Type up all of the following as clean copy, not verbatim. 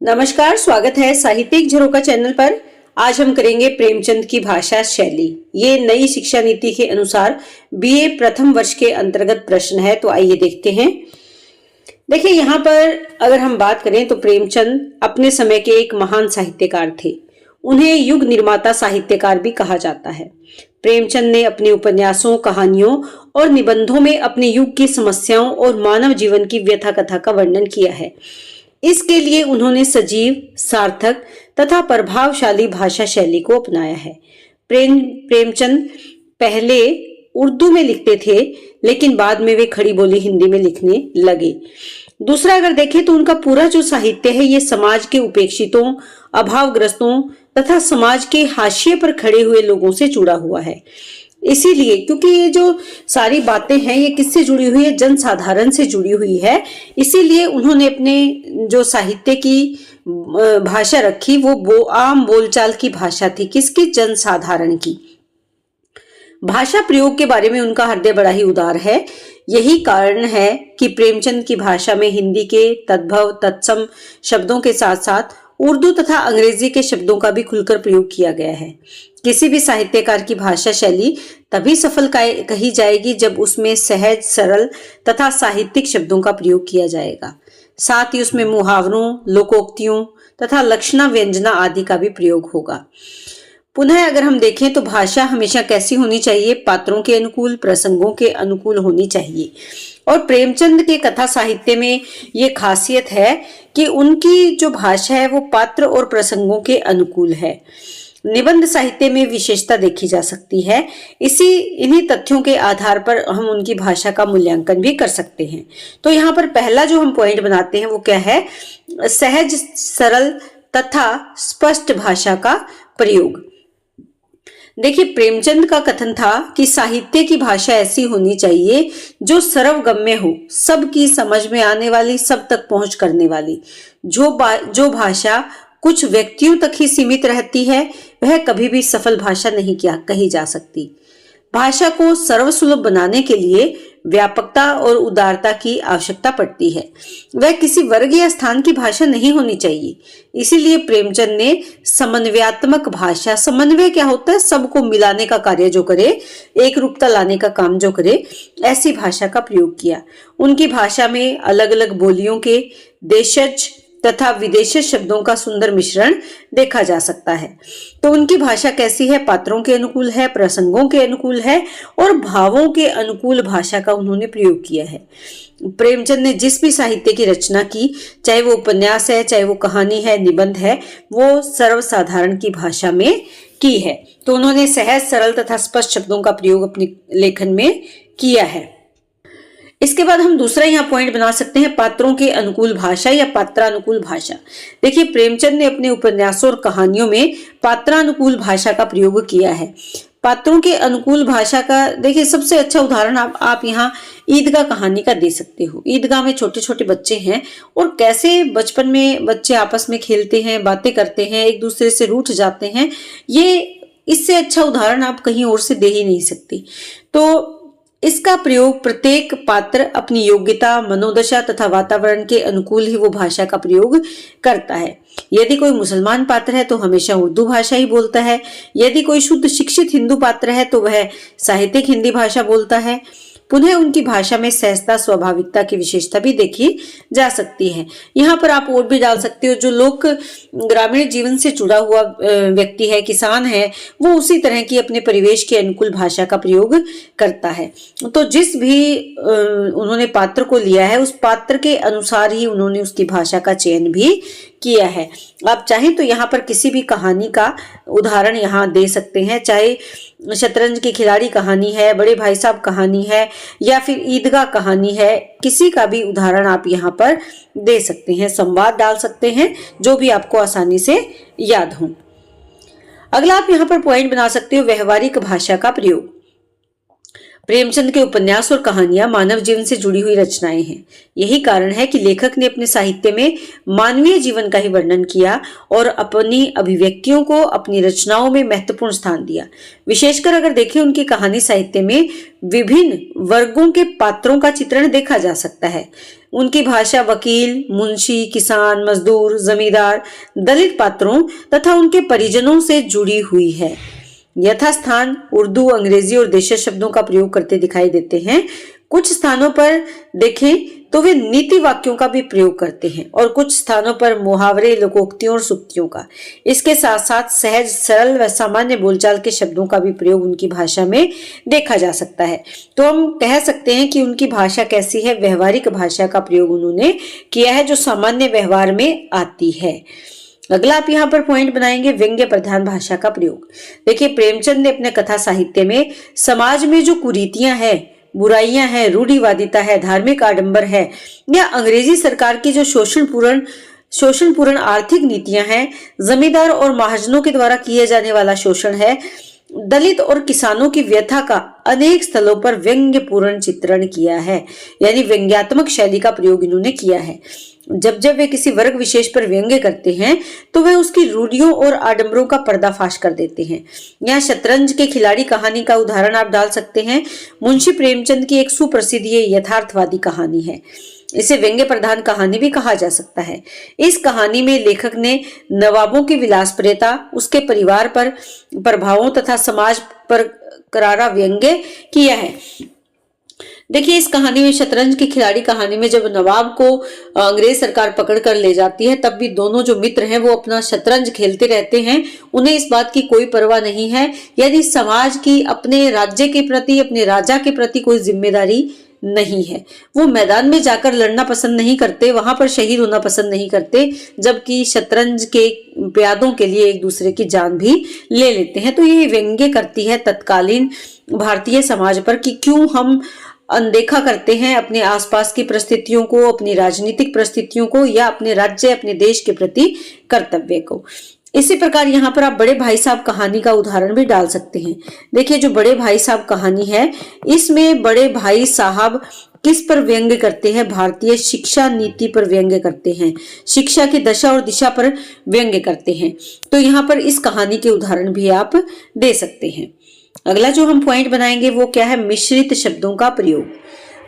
नमस्कार, स्वागत है साहित्यिक झरोका चैनल पर। आज हम करेंगे प्रेमचंद की भाषा शैली। ये नई शिक्षा नीति के अनुसार बीए प्रथम वर्ष के अंतर्गत प्रश्न है, तो आइए देखते हैं। देखिए, यहाँ पर अगर हम बात करें तो प्रेमचंद अपने समय के एक महान साहित्यकार थे। उन्हें युग निर्माता साहित्यकार भी कहा जाता है। प्रेमचंद ने अपने उपन्यासों, कहानियों और निबंधों में अपने युग की समस्याओं और मानव जीवन की व्यथा कथा का वर्णन किया है। इसके लिए उन्होंने सजीव, सार्थक तथा प्रभावशाली भाषा शैली को अपनाया है। प्रेमचंद पहले उर्दू में लिखते थे, लेकिन बाद में वे खड़ी बोली हिंदी में लिखने लगे। दूसरा अगर देखें तो उनका पूरा जो साहित्य है ये समाज के उपेक्षितों, अभावग्रस्तों तथा समाज के हाशिए पर खड़े हुए लोगों से जुड़ा हुआ है। इसीलिए क्योंकि ये जो सारी बातें हैं ये किससे जुड़ी हुई है, जनसाधारण से जुड़ी हुई है। इसीलिए उन्होंने अपने जो साहित्य की भाषा रखी वो आम बोलचाल की भाषा थी। किसकी? जनसाधारण की। भाषा प्रयोग के बारे में उनका हृदय बड़ा ही उदार है। यही कारण है कि प्रेमचंद की भाषा में हिंदी के तद्भव तत्सम शब्दों के साथ साथ उर्दू तथा अंग्रेजी के शब्दों का भी खुलकर प्रयोग किया गया है। किसी भी साहित्यकार की भाषा शैली तभी सफल कही जाएगी जब उसमें सहज, सरल तथा साहित्यिक शब्दों का प्रयोग किया जाएगा। साथ ही उसमें मुहावरों, लोकोक्तियों तथा लक्षणा, व्यंजना आदि का भी प्रयोग होगा। पुनः अगर हम देखें तो भाषा हमेशा कैसी होनी चाहिए? पात्रों के अनुकूल, प्रसंगों के अनुकूल होनी चाहिए। और प्रेमचंद के कथा साहित्य में ये खासियत है कि उनकी जो भाषा है वो पात्र और प्रसंगों के अनुकूल है। निबंध साहित्य में विशेषता देखी जा सकती है। इन्हीं तथ्यों के आधार पर हम उनकी भाषा का मूल्यांकन भी कर सकते हैं। तो यहाँ पर पहला जो हम पॉइंट बनाते हैं वो क्या है? सहज, सरल तथा स्पष्ट भाषा का प्रयोग। देखिए, प्रेमचंद का कथन था कि साहित्य की भाषा ऐसी होनी चाहिए जो सर्वगम्य हो, सबकी समझ में आने वाली, सब तक पहुंच करने वाली। जो भाषा कुछ व्यक्तियों तक ही सीमित रहती है वह कभी भी सफल भाषा नहीं कही जा सकती। भाषा को सर्वसुलभ बनाने के लिए व्यापकता और उदारता की आवश्यकता पड़ती है। वह किसी वर्ग या स्थान की भाषा नहीं होनी चाहिए। इसीलिए प्रेमचंद ने समन्वयात्मक भाषा, समन्वय क्या होता है? सबको मिलाने का कार्य जो करे, एक रूपता लाने का काम जो करे, ऐसी भाषा का प्रयोग किया। उनकी भाषा में अलग अलग बोलियों के देशज तथा विदेशी शब्दों का सुंदर मिश्रण देखा जा सकता है। तो उनकी भाषा कैसी है? पात्रों के अनुकूल है, प्रसंगों के अनुकूल है और भावों के अनुकूल भाषा का उन्होंने प्रयोग किया है। प्रेमचंद ने जिस भी साहित्य की रचना की, चाहे वो उपन्यास है, चाहे वो कहानी है, निबंध है, वो सर्वसाधारण की भाषा में की है। तो उन्होंने सहज, सरल तथा स्पष्ट शब्दों का प्रयोग अपने लेखन में किया है। इसके बाद हम दूसरा यहाँ पॉइंट बना सकते हैं, पात्रों के अनुकूल भाषा या पात्रानुकूल भाषा। देखिए, प्रेमचंद ने अपने उपन्यासों और कहानियों में पात्रानुकूल भाषा का प्रयोग किया है। पात्रों के अनुकूल भाषा का देखिए सबसे अच्छा उदाहरण आप यहाँ ईदगाह कहानी का दे सकते हो। ईदगाह में छोटे छोटे बच्चे हैं और कैसे बचपन में बच्चे आपस में खेलते हैं, बातें करते हैं, एक दूसरे से रूठ जाते हैं। ये इससे अच्छा उदाहरण आप कहीं और से दे ही नहीं सकते। तो इसका प्रयोग प्रत्येक पात्र अपनी योग्यता, मनोदशा तथा वातावरण के अनुकूल ही वो भाषा का प्रयोग करता है। यदि कोई मुसलमान पात्र है तो हमेशा उर्दू भाषा ही बोलता है। यदि कोई शुद्ध शिक्षित हिंदू पात्र है तो वह साहित्यिक हिंदी भाषा बोलता है। पुनः उनकी भाषा में सहजता, स्वाभाविकता की विशेषता भी देखी जा सकती है। यहाँ पर आप और भी डाल सकते हो, जो लोग ग्रामीण जीवन से जुड़ा हुआ व्यक्ति है, किसान है, वो उसी तरह की अपने परिवेश के अनुकूल भाषा का प्रयोग करता है। तो जिस भी उन्होंने पात्र को लिया है उस पात्र के अनुसार ही उन्होंने उसकी भाषा का चयन भी किया है। आप चाहें तो यहाँ पर किसी भी कहानी का उदाहरण यहाँ दे सकते हैं, चाहे शतरंज की खिलाड़ी कहानी है, बड़े भाई साहब कहानी है या फिर ईदगाह कहानी है, किसी का भी उदाहरण आप यहाँ पर दे सकते हैं। संवाद डाल सकते हैं, जो भी आपको आसानी से याद हो। अगला आप यहाँ पर पॉइंट बना सकते हो, व्यवहारिक भाषा का प्रयोग। प्रेमचंद के उपन्यास और कहानियां मानव जीवन से जुड़ी हुई रचनाएं हैं। यही कारण है कि लेखक ने अपने साहित्य में मानवीय जीवन का ही वर्णन किया और अपनी अभिव्यक्तियों को अपनी रचनाओं में महत्वपूर्ण स्थान दिया। विशेषकर अगर देखें उनकी कहानी साहित्य में विभिन्न वर्गों के पात्रों का चित्रण देखा जा सकता है। उनकी भाषा वकील, मुंशी, किसान, मजदूर, जमींदार, दलित पात्रों तथा उनके परिजनों से जुड़ी हुई है। यथास्थान उर्दू, अंग्रेजी और देशज शब्दों का प्रयोग करते दिखाई देते हैं। कुछ स्थानों पर देखें तो वे नीति वाक्यों का भी प्रयोग करते हैं और कुछ स्थानों पर मुहावरे, लोकोक्तियों और सूक्तियों का। इसके साथ साथ सहज, सरल व सामान्य बोलचाल के शब्दों का भी प्रयोग उनकी भाषा में देखा जा सकता है। तो हम कह सकते हैं कि उनकी भाषा कैसी है, व्यवहारिक भाषा का प्रयोग उन्होंने किया है जो सामान्य व्यवहार में आती है। अगला आप यहाँ पर पॉइंट बनाएंगे, व्यंग्य प्रधान भाषा का प्रयोग। देखिए, प्रेमचंद ने अपने कथा साहित्य में समाज में जो कुरीतियां हैं, बुराइयां हैं, रूढ़िवादिता है, धार्मिक आडंबर है या अंग्रेजी सरकार की जो शोषणपूर्ण आर्थिक नीतियां हैं, जमींदार और महाजनों के द्वारा किए जाने वाला शोषण है, दलित और किसानों की व्यथा का अनेक स्थलों पर व्यंग्यपूर्ण चित्रण किया है, यानी व्यंग्यात्मक शैली का प्रयोग इन्होंने किया है। जब वे किसी वर्ग विशेष पर व्यंग्य करते हैं तो वे उसकी रूढ़ियों और आडंबरों का पर्दाफाश कर देते हैं। यहाँ शतरंज के खिलाड़ी कहानी का उदाहरण आप डाल सकते हैं। मुंशी प्रेमचंद की एक सुप्रसिद्ध ये यथार्थवादी कहानी है। इसे व्यंग्य प्रधान कहानी भी कहा जा सकता है। इस कहानी में लेखक ने नवाबों की विलासप्रियता, उसके परिवार पर प्रभावों तथा समाज पर करारा व्यंग्य किया है। देखिए, इस कहानी में, शतरंज की खिलाड़ी कहानी में, जब नवाब को अंग्रेज सरकार पकड़ कर ले जाती है तब भी दोनों जो मित्र हैं वो अपना शतरंज खेलते रहते हैं। उन्हें इस बात की कोई परवाह नहीं है, यदि समाज की अपने राज्य के प्रति, अपने राजा के प्रति कोई जिम्मेदारी नहीं है। वो मैदान में जाकर लड़ना पसंद नहीं करते, वहां पर शहीद होना पसंद नहीं करते, जबकि शतरंज के प्यादों के लिए एक दूसरे की जान भी ले लेते हैं। तो ये व्यंग्य करती है तत्कालीन भारतीय समाज पर कि क्यों हम अनदेखा करते हैं अपने आसपास की परिस्थितियों को, अपनी राजनीतिक परिस्थितियों को या अपने राज्य, अपने देश के प्रति कर्तव्य को। इसी प्रकार यहाँ पर आप बड़े भाई साहब कहानी का उदाहरण भी डाल सकते हैं। देखिए, जो बड़े भाई साहब कहानी है, इसमें बड़े भाई साहब किस पर व्यंग्य करते हैं? भारतीय शिक्षा नीति पर व्यंग्य करते हैं, शिक्षा की दशा और दिशा पर व्यंग्य करते हैं। तो यहाँ पर इस कहानी के उदाहरण भी आप दे सकते हैं। अगला जो हम पॉइंट बनाएंगे वो क्या है? मिश्रित शब्दों का प्रयोग।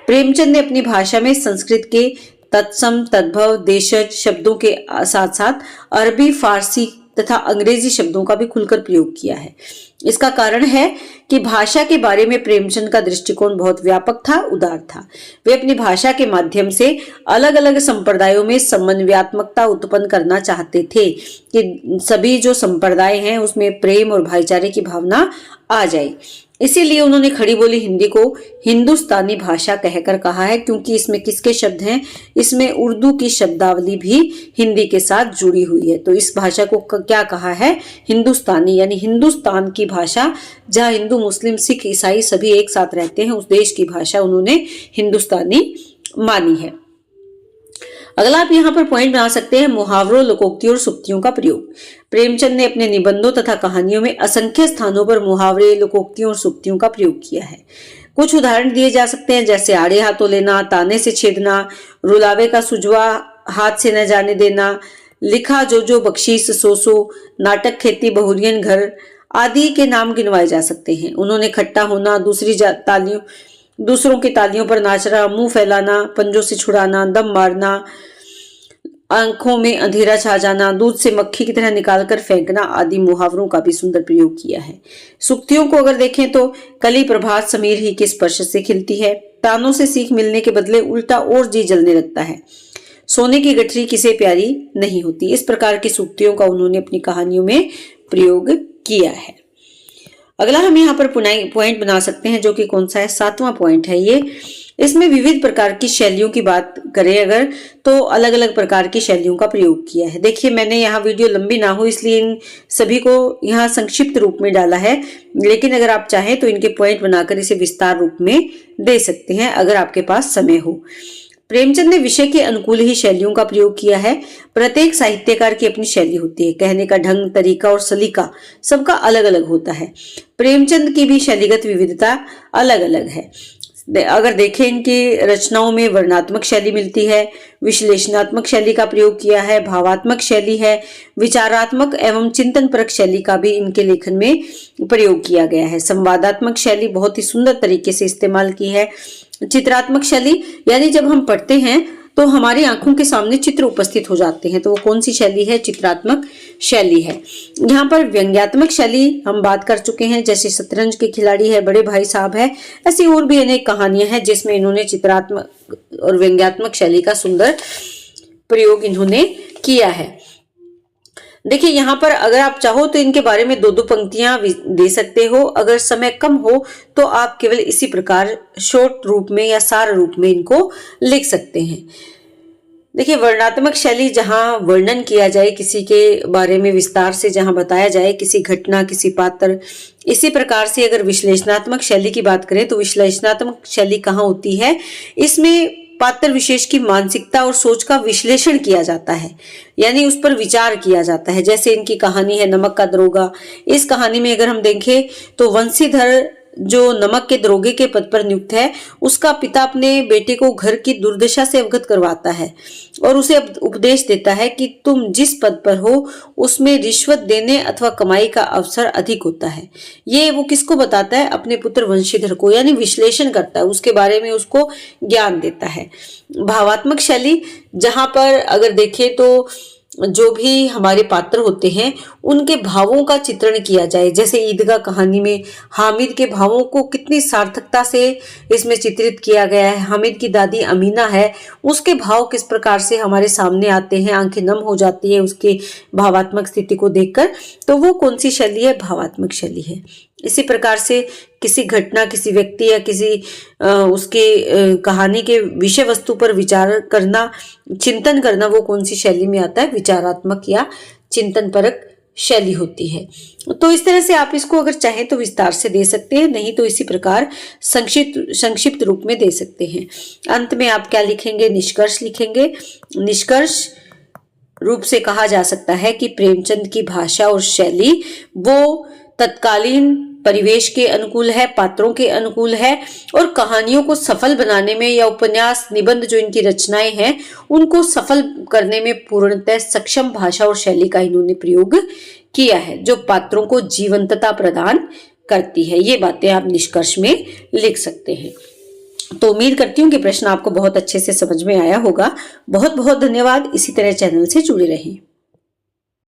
प्रेमचंद ने अपनी भाषा में संस्कृत के तत्सम, तद्भव, देशज शब्दों के साथ साथ अरबी, फारसी तथा अंग्रेजी शब्दों का भी खुलकर प्रयोग किया है। इसका कारण है कि भाषा के बारे में प्रेमचंद का दृष्टिकोण बहुत व्यापक था, उदार था। वे अपनी भाषा के माध्यम से अलग अलग संप्रदायों में समन्वयात्मकता उत्पन्न करना चाहते थे कि सभी जो संप्रदाय हैं उसमें प्रेम और भाईचारे की भावना आ जाए। इसीलिए उन्होंने खड़ी बोली हिंदी को हिंदुस्तानी भाषा कहकर कहा है, क्योंकि इसमें किसके शब्द हैं? इसमें उर्दू की शब्दावली भी हिंदी के साथ जुड़ी हुई है। तो इस भाषा को क्या कहा है? हिंदुस्तानी, यानी हिंदुस्तान की भाषा, जहाँ हिंदू, मुस्लिम, सिख, ईसाई सभी एक साथ रहते हैं, उस देश की भाषा उन्होंने हिंदुस्तानी मानी है। अगला आप यहाँ पर पॉइंट बना सकते हैं, मुहावरों, लोकोक्तियों और सूक्तियों का प्रयोग। प्रेमचंद ने अपने निबंधों तथा कहानियों में असंख्य स्थानों पर मुहावरे, लोकोक्तियों और सूक्तियों का प्रयोग किया है। कुछ उदाहरण दिए जा सकते हैं, जैसे आड़े हाथों लेना, ताने से छेदना, रुलावे का सुजवा हाथ से न जाने देना, लिखा जो बख्शीश सो, नाटक खेती बहुरियन घर आदि के नाम गिनवाए जा सकते हैं। उन्होंने खट्टा होना, दूसरों की तालियों पर नाचना, मुंह फैलाना, पंजों से छुड़ाना, दम मारना, आंखों में अंधेरा छा जाना, दूध से मक्खी की तरह निकालकर फेंकना आदि मुहावरों का भी सुंदर प्रयोग किया है। सूक्तियों को अगर देखें तो कली प्रभात समीर ही के स्पर्श से खिलती है, तानों से सीख मिलने के बदले उल्टा और जी जलने लगता है, सोने की गठरी किसे प्यारी नहीं होती। इस प्रकार की सूक्तियों का उन्होंने अपनी कहानियों में प्रयोग किया है। अगला हम यहाँ पर पॉइंट बना सकते हैं, जो कि कौन सा है? 7वां पॉइंट है ये। इसमें विविध प्रकार की शैलियों की बात करें अगर, तो अलग अलग प्रकार की शैलियों का प्रयोग किया है। देखिए, मैंने यहाँ वीडियो लंबी ना हो इसलिए इन सभी को यहाँ संक्षिप्त रूप में डाला है, लेकिन अगर आप चाहें तो इनके पॉइंट बनाकर इसे विस्तार रूप में दे सकते हैं अगर आपके पास समय हो। प्रेमचंद ने विषय के अनुकूल ही शैलियों का प्रयोग किया है। प्रत्येक साहित्यकार की अपनी शैली होती है, कहने का ढंग, तरीका और सलीका सबका अलग अलग होता है। प्रेमचंद की भी शैलीगत विविधता अलग अलग है। अगर देखें, इनकी रचनाओं में वर्णनात्मक शैली मिलती है, विश्लेषणात्मक शैली का प्रयोग किया है, भावात्मक शैली है, विचारात्मक एवं चिंतनपरक शैली का भी इनके लेखन में प्रयोग किया गया है। संवादात्मक शैली बहुत ही सुंदर तरीके से इस्तेमाल की है। चित्रात्मक शैली, यानी जब हम पढ़ते हैं तो हमारी आंखों के सामने चित्र उपस्थित हो जाते हैं। तो वो कौन सी शैली है? चित्रात्मक शैली है। यहाँ पर व्यंग्यात्मक शैली हम बात कर चुके हैं, जैसे शतरंज के खिलाड़ी है, बड़े भाई साहब है, ऐसी और भी अनेक कहानियां हैं जिसमें इन्होंने चित्रात्मक और व्यंग्यात्मक शैली का सुंदर प्रयोग इन्होंने किया है। देखिए यहाँ पर अगर आप चाहो तो इनके बारे में दो दो पंक्तियां दे सकते हो। अगर समय कम हो तो आप केवल इसी प्रकार शॉर्ट रूप में या सार रूप में इनको लिख सकते हैं। देखिए वर्णनात्मक शैली, जहां वर्णन किया जाए किसी के बारे में विस्तार से, जहां बताया जाए किसी घटना, किसी पात्र। इसी प्रकार से अगर विश्लेषणात्मक शैली की बात करें तो विश्लेषणात्मक शैली कहाँ होती है? इसमें पात्र विशेष की मानसिकता और सोच का विश्लेषण किया जाता है, यानी उस पर विचार किया जाता है। जैसे इनकी कहानी है नमक का दरोगा। इस कहानी में अगर हम देखें तो वंशीधर जो नमक के दरोगे के पद पर नियुक्त है, उसका पिता अपने बेटे को घर की दुर्दशा से अवगत करवाता है और उसे उपदेश देता है कि तुम जिस पद पर हो उसमें रिश्वत देने अथवा कमाई का अवसर अधिक होता है। ये वो किसको बताता है? अपने पुत्र वंशीधर को, यानी विश्लेषण करता है, उसके बारे में उसको ज्ञान देता है। भावात्मक शैली, जहां पर अगर देखें तो जो भी हमारे पात्र होते हैं उनके भावों का चित्रण किया जाए। जैसे ईदगाह कहानी में हामिद के भावों को कितनी सार्थकता से इसमें चित्रित किया गया है। हामिद की दादी अमीना है, उसके भाव किस प्रकार से हमारे सामने आते हैं, आंखें नम हो जाती है उसकी भावात्मक स्थिति को देखकर। तो वो कौन सी शैली है? भावात्मक शैली है। इसी प्रकार से किसी घटना, किसी व्यक्ति या किसी उसके कहानी के विषय वस्तु पर विचार करना, चिंतन करना, वो कौन सी शैली में आता है? विचारात्मक या चिंतन परक शैली होती है। तो इस तरह से आप इसको अगर चाहें तो विस्तार से दे सकते हैं, नहीं तो इसी प्रकार संक्षिप्त रूप में दे सकते हैं। अंत में आप क्या लिखेंगे? निष्कर्ष लिखेंगे। निष्कर्ष रूप से कहा जा सकता है कि प्रेमचंद की भाषा और शैली वो तत्कालीन परिवेश के अनुकूल है, पात्रों के अनुकूल है और कहानियों को सफल बनाने में या उपन्यास, निबंध जो इनकी रचनाएं हैं उनको सफल करने में पूर्णतः सक्षम भाषा और शैली का इन्होंने प्रयोग किया है, जो पात्रों को जीवंतता प्रदान करती है। ये बातें आप निष्कर्ष में लिख सकते हैं। तो उम्मीद करती हूँ कि प्रश्न आपको बहुत अच्छे से समझ में आया होगा। बहुत बहुत धन्यवाद। इसी तरह चैनल से जुड़े रहें।